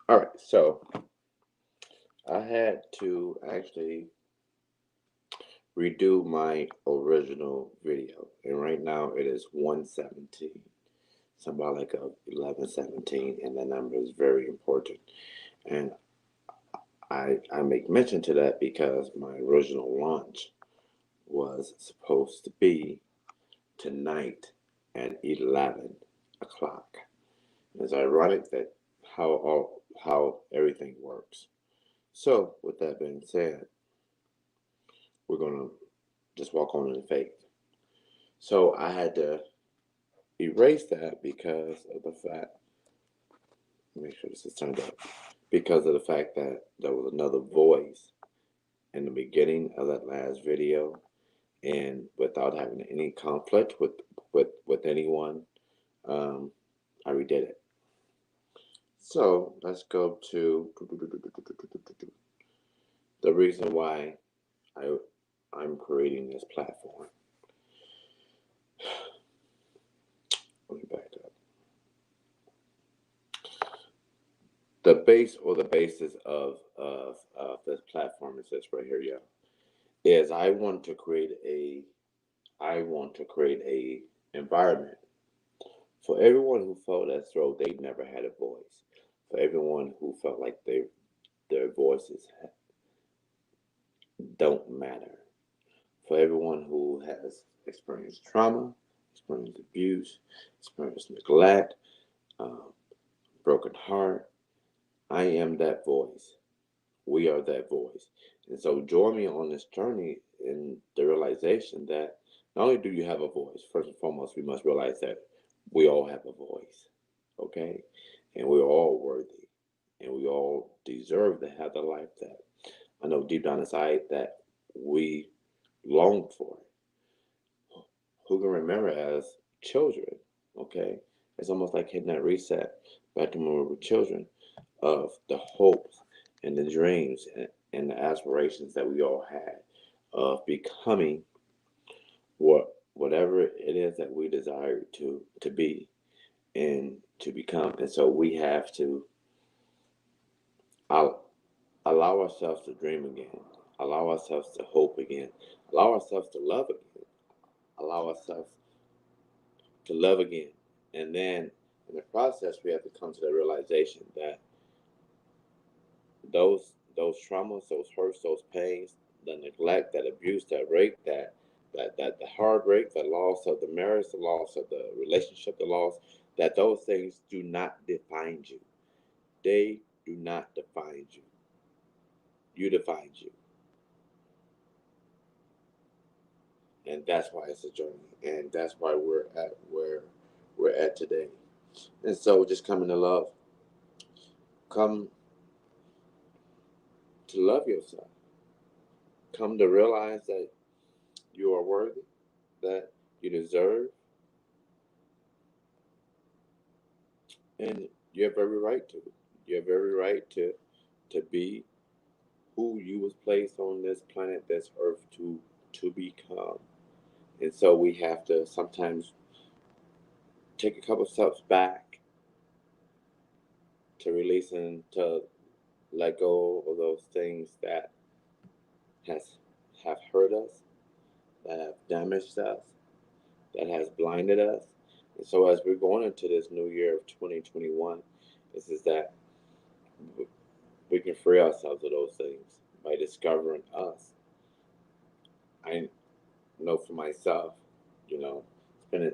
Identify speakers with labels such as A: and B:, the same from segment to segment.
A: All right, so I had to actually redo my original video, and right now it is 117, symbolic of 1117, and that number is very important. And I make mention to that because my original launch was supposed to be tonight at 11 o'clock. It's ironic that how everything works. So, with that being said, we're gonna just walk on in faith. So I had to erase that because of the fact. Make sure this is turned up. Because of the fact that there was another voice in the beginning of that last video, and without having any conflict with anyone, um, I redid it. So let's go to the reason why I I'm creating this platform. Let me back up. The base or the basis of this platform is this right here, yeah. Is I want to create a environment for everyone who felt as though they never had a voice, for everyone who felt like their voices don't matter, for everyone who has experienced trauma, experienced abuse, experienced neglect, um, broken heart. I am that voice. We are that voice. And so join me on this journey in the realization that not only do you have a voice, first and foremost, we must realize that we all have a voice, okay? And we're all worthy, and we all deserve to have the life that I know deep down inside that we long for. Who can remember as children, okay? It's almost like hitting that reset back to when we were children of the hopes and the dreams and the aspirations that we all had of becoming whatever it is that we desire to be and to become. And so we have to allow ourselves to dream again, allow ourselves to hope again, allow ourselves to love again, allow ourselves to love again. And then in the process, we have to come to the realization that those traumas, those hurts, those pains, the neglect, that abuse, that rape, that the heartbreak, the loss of the marriage, the loss of the relationship, the loss, that those things do not define you. They do not define you. You define you. And that's why it's a journey. And that's why we're at where we're at today. And so just coming to love. Come to love yourself. Come to realize that you are worthy, that you deserve, and you have every right to. You have every right to be who you was placed on this planet, this earth to become. And so we have to sometimes take a couple steps back to release and to let go of those things that has have hurt us, that have damaged us, that has blinded us. And so as we're going into this new year of 2021, this is that we can free ourselves of those things by discovering us. I know for myself, you know, spending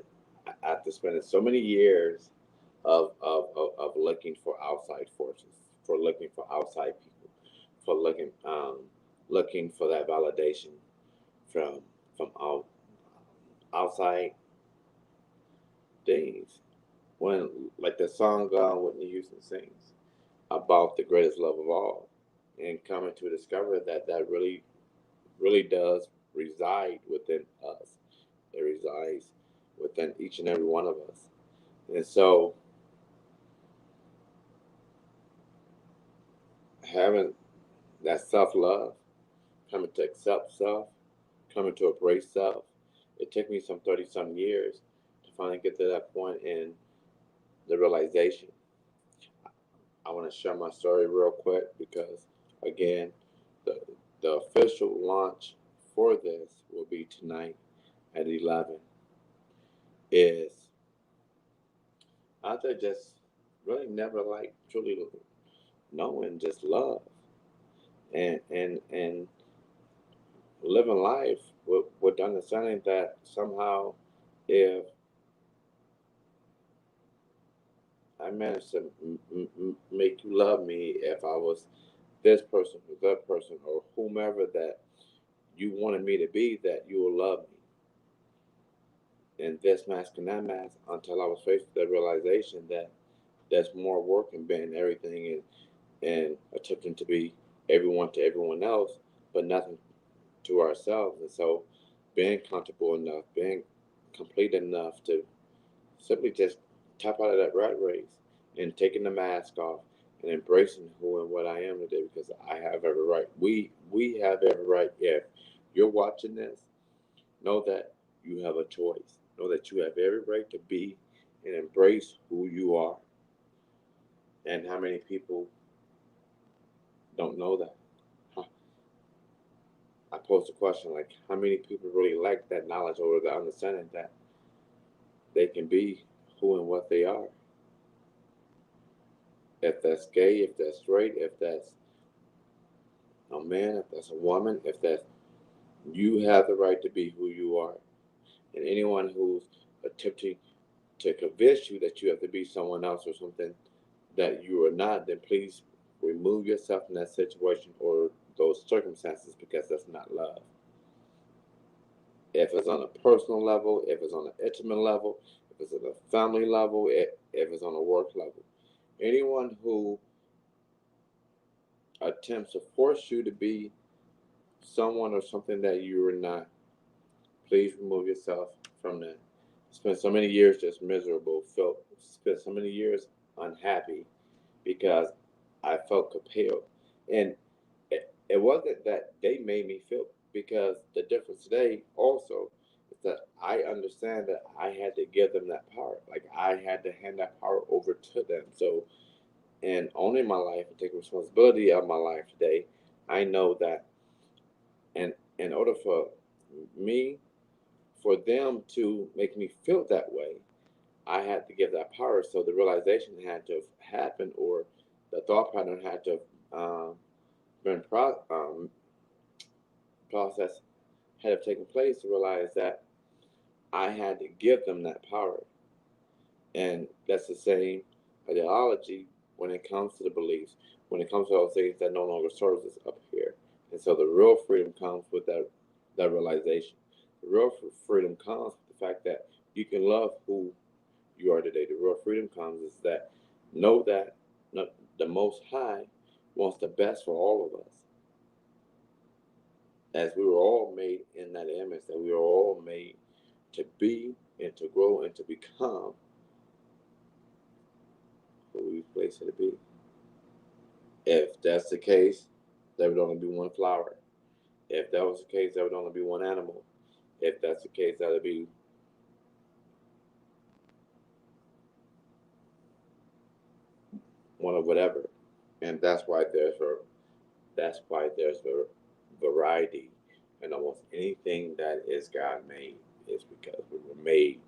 A: after spending so many years of looking for outside forces, for looking for outside people, for looking for that validation from outside things. When like the song Whitney Houston sings about the greatest love of all, and coming to discover that that really does reside within us. It resides within each and every one of us. And so having that self love, coming to accept self, coming to embrace self, it took me some 30 some years to finally get to that point in the realization. I want to share my story real quick because, again, the the official launch for this will be tonight at 11. Is after just really never like truly knowing just love and living life with the understanding that somehow if I managed to make you love me, if I was this person or that person or whomever that you wanted me to be, that you will love me. And this mask and that mask until I was faced with the realization that there's more work in being everything and attempting to be everyone to everyone else, but nothing to ourselves. And so being comfortable enough, being complete enough to simply just tap out of that rat race and taking the mask off and embracing who and what I am today because I have every right. We have every right. If you're watching this, know that you have a choice. Know that you have every right to be and embrace who you are. And how many people don't know that? Huh. I posed a question like, how many people really lack that knowledge or the understanding that they can be who and what they are? If that's gay, if that's straight, if that's a man, if that's a woman, if that's you have the right to be who you are. And anyone who's attempting to convince you that you have to be someone else or something that you are not, then please remove yourself from that situation or those circumstances because that's not love. If it's on a personal level, if it's on an intimate level, if it's on a family level, if it's on a work level, anyone who attempts to force you to be someone or something that you are not, please remove yourself from that. Spent so many years just miserable, spent so many years unhappy because I felt compelled. And it wasn't that they made me feel because the difference today also is that I understand that I had to give them that power. Like I had to hand that power over to them. So in owning my life and taking responsibility of my life today, I know that in order for me for them to make me feel that way, I had to give that power. So the realization had to have happened, or the thought pattern had to have been process had have taken place to realize that I had to give them that power. And that's the same ideology when it comes to the beliefs, when it comes to those things that no longer serves us up here. And so the real freedom comes with that realization. The real freedom comes with the fact that you can love who you are today. The real freedom comes is that know that the Most High wants the best for all of us. As we were all made in that image, that we were all made to be and to grow and to become who we place it to be. If that's the case, there would only be one flower. If that was the case, there would only be one animal. If that's the case, that would be one of whatever. And that's why there's variety in almost anything that is God made. Is because we were made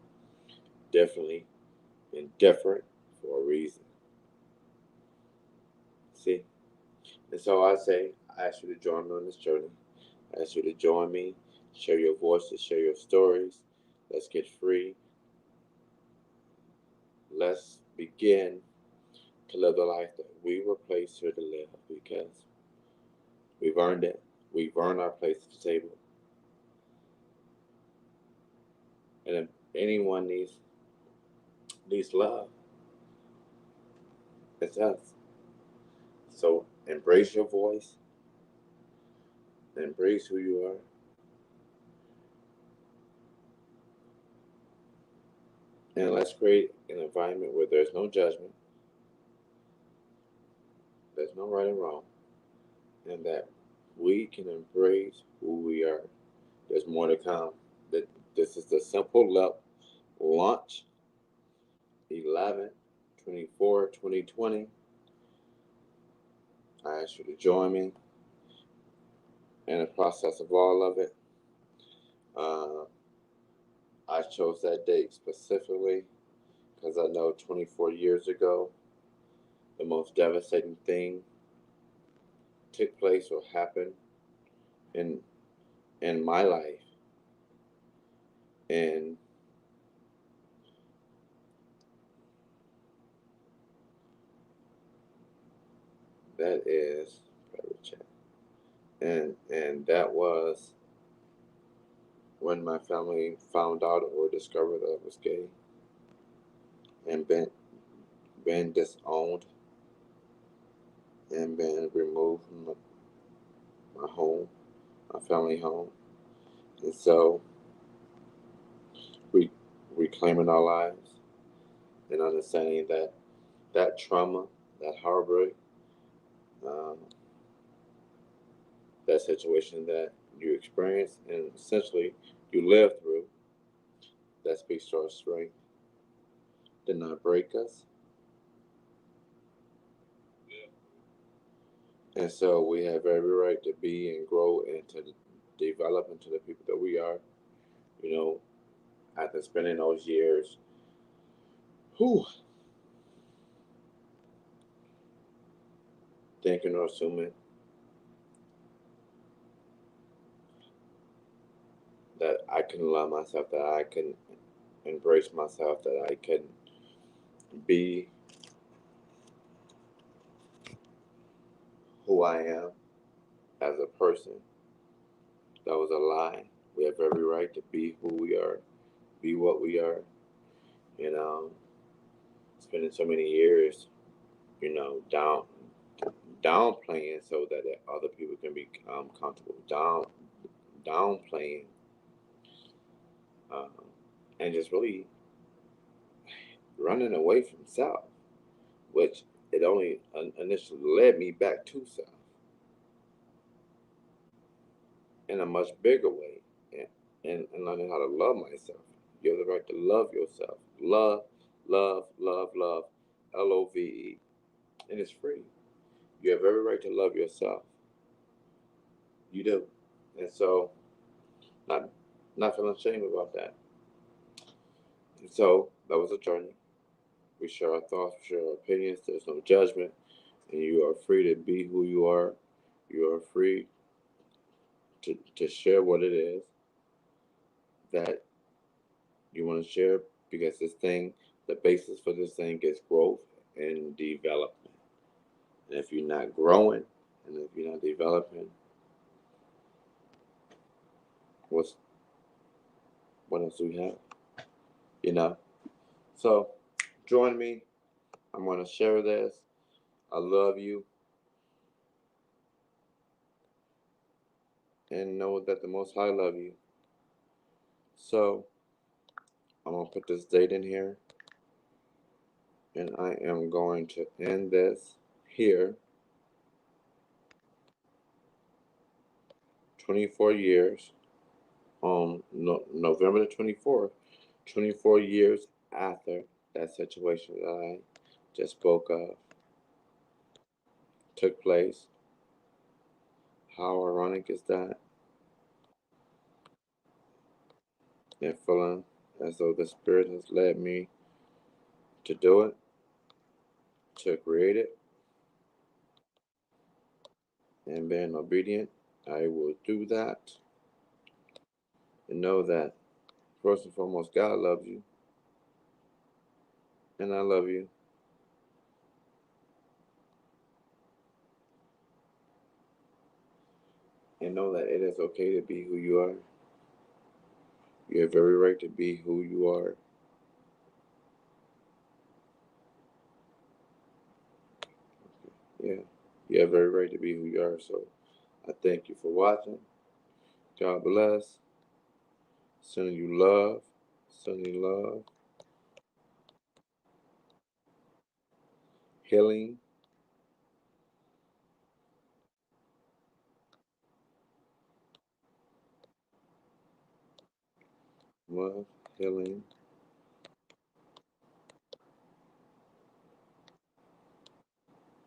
A: differently and different for a reason. See? And so I ask you to join me on this journey. I ask you to join me, share your voices, share your stories. Let's get free. Let's begin to live the life that we were placed here to live because we've earned it. We've earned our place at the table. And if anyone needs love, it's us. So embrace your voice, embrace who you are, and let's create an environment where there's no judgment, there's no right and wrong, and that we can embrace who we are. There's more to come. That this is the simple launch 11 24 2020. I ask you to join me in the process of all of it. Uh, I chose that date specifically because I know 24 years ago, the most devastating thing took place or happened in my life, and that is and that was when my family found out or discovered that I was gay and been disowned and been removed from my home, my family home. And so we reclaiming our lives and understanding that that trauma, that heartbreak, um, that situation that you experience and essentially you live through, that speaks to our strength, did not break us. And so we have every right to be and grow and to develop into the people that we are. You know, after spending those years, whew, thinking or assuming that I can love myself, that I can embrace myself, that I can be who I am as a person. That was a lie. We have every right to be who we are, be what we are. You know, spending so many years, downplaying so that other people can be comfortable, downplaying, um, and just really running away from self, which it only initially led me back to self in a much bigger way, and learning how to love myself. You have the right to love yourself. Love, love, love, love, LOVE, and it's free. You have every right to love yourself. You do, and so not not feeling shame about that. And so that was a journey. We share our thoughts, we share our opinions. There's no judgment, and you are free to be who you are. You are free to share what it is that you want to share because this thing, the basis for this thing is growth and development. And if you're not growing and if you're not developing, what's what else do we have? You know? So join me. I'm gonna share this. I love you. And know that the most high love you. So I'm gonna put this date in here and I am going to end this here. 24 years on November the 24th, 24 years after that situation that I just spoke of took place. How ironic is that? And feeling as though the Spirit has led me to do it, to create it, and being obedient, I will do that. And know that, first and foremost, God loves you, and I love you. And know that it is okay to be who you are. You have every right to be who you are. Yeah, you have every right to be who you are. So I thank you for watching. God bless. Sending you love. Sending love. Healing. Love. Healing.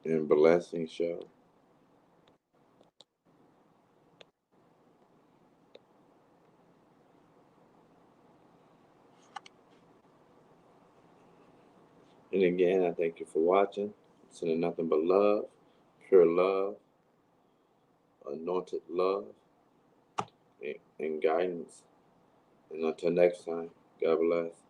A: And blessing show. And again, I thank you for watching. Sending nothing but love, pure love, anointed love, and guidance. And until next time, God bless.